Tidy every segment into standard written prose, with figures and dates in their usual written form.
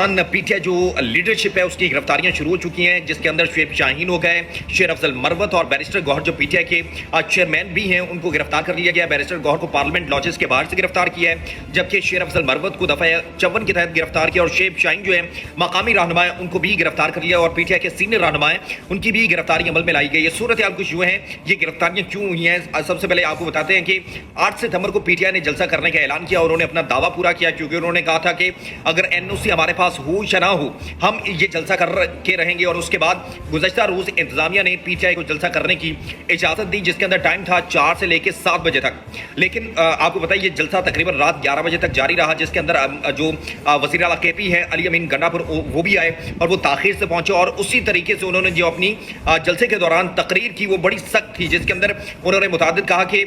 दौरान पीटीआई जो लीडरशिप है उसकी गिरफ्तारियां शुरू हो चुकी हैं, जिसके अंदर शुएब शाहीन हो गए, शेर अफजल मरवत और बैरिस्टर गौहर जो पीटीआई के चेयरमैन भी हैं उनको गिरफ्तार कर लिया गया। बैरिस्टर गौहर को पार्लियामेंट लॉजेस के बाहर से गिरफ्तार किया है, जबकि शेर अफजल मरवत को दफा 54 के तहत गिरफ्तार किया और शुएब शाहीन जो है मकामी रहनुमा है उनको भी गिरफ्तार कर लिया और पीटीआई के सीनियर रहनुमा है उनकी भी गिरफ्तारी अमल में लाई गई है। सूरत हाल कुछ यूँ है, ये गिरफ्तारियां क्यों हुई हैं? सबसे पहले आपको बताते हैं कि 8 सितंबर को पीटीआई ने जलसा करने का ऐलान किया और उन्होंने अपना दावा पूरा किया, क्योंकि उन्होंने कहा था कि अगर एनओसी हमारे पास हो या ना हो हम ये जलसा कर के रहेंगे। और उसके बाद गुज़श्ता रोज़ इंतजामिया ने पीटीआई को जलसा करने की इजाज़त दी, जिसके अंदर टाइम था 4 से लेकर 7 बजे तक। लेकिन आपको पता है ये जलसा तकरीबन रात 11 बजे तक जारी रहा, जिसके अंदर जो वज़ीर आला केपी है अली अमीन गंडापुर वो भी आए और वो ताख़ीर से पहुंचे और उसी तरीके से उन्होंने जो अपनी जलसे के दौरान तकरीर की वो बड़ी सख्त थी, जिसके अंदर उन्होंने मुतादिद कहा कि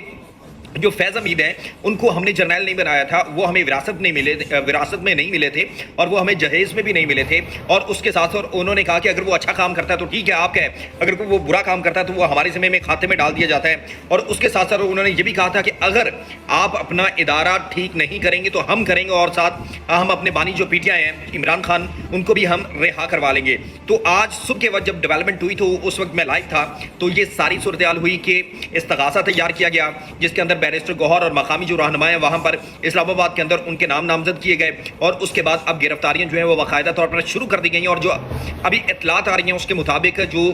जो फैज़ हमीद हैं उनको हमने जर्नैल नहीं बनाया था, वो हमें विरासत में नहीं मिले थे और वो हमें जहेज़ में भी नहीं मिले थे। और उसके साथ साथ उन्होंने कहा कि अगर वो अच्छा काम करता है तो ठीक है आपका है, अगर वो बुरा काम करता है तो वो हमारे ज़िम्मे में खाते में डाल दिया जाता है। और उसके साथ साथ उन्होंने ये भी कहा था कि अगर आप अपना इदारा ठीक नहीं करेंगे तो हम करेंगे और साथ हम अपने बानी जो पीटीआई हैं इमरान खान उनको भी हम रिहा करवा लेंगे। तो आज सुबह के वक्त जब डेवलपमेंट हुई तो उस वक्त मैं लाइव था, तो ये सारी सूरत हाल हुई कि इस्तगासा तैयार किया गया, जिसके अंदर बैरिस्टर गौहर और मकामी जो रहनुमा हैं वहाँ पर इस्लामाबाद के अंदर उनके नाम नामजद किए गए और उसके बाद अब गिरफ्तारियां जो हैं वो बाकायदा तौर पर शुरू कर दी गई हैं। और जो अभी इत्तलात आ रही हैं उसके मुताबिक जो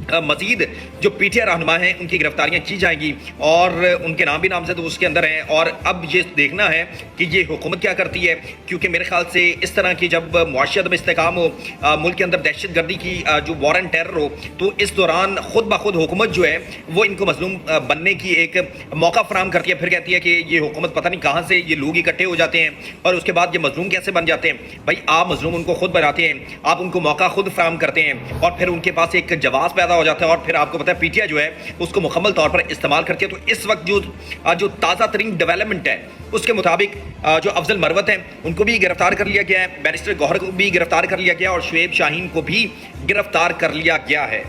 मजीद जो पीटीआई रहनुमा हैं उनकी गिरफ्तारियां की जाएंगी और उनके नाम भी नामजद उसके अंदर हैं। और अब ये देखना है कि ये हुकूमत क्या करती है, क्योंकि मेरे ख्याल से इस तरह की जब मुआशरत में इस्तेकाम हो, मुल्क के अंदर दहशत गर्दी की जो वॉर एंड टेरर हो, तो इस दौरान खुद ब खुद हुकूमत जो है वो इनको मजलूम बनने की एक मौका फराम करती है। फिर कहती है कि ये हुकूमत पता नहीं कहाँ से ये लोग इकट्ठे हो जाते हैं और उसके बाद ये मजलूम कैसे बन जाते हैं। भाई आप मजलूम उनको खुद बनाते हैं, आप उनको मौका खुद फराम करते हैं और फिर उनके पास एक जवाब पैदा हो जाता है और फिर आपको पता है पीटीआई जो है उसको मुकम्मल तौर पर इस्तेमाल करती है। तो इस वक्त जो ताज़ा तरीन डेवलपमेंट है उसके मुताबिक जो अफजल मरवत हैं उनको भी गिरफ्तार कर लिया गया है, बैरिस्टर गौहर को भी गिरफ्तार कर लिया गया और शुएब शाहीन को भी गिरफ्तार कर लिया गया है।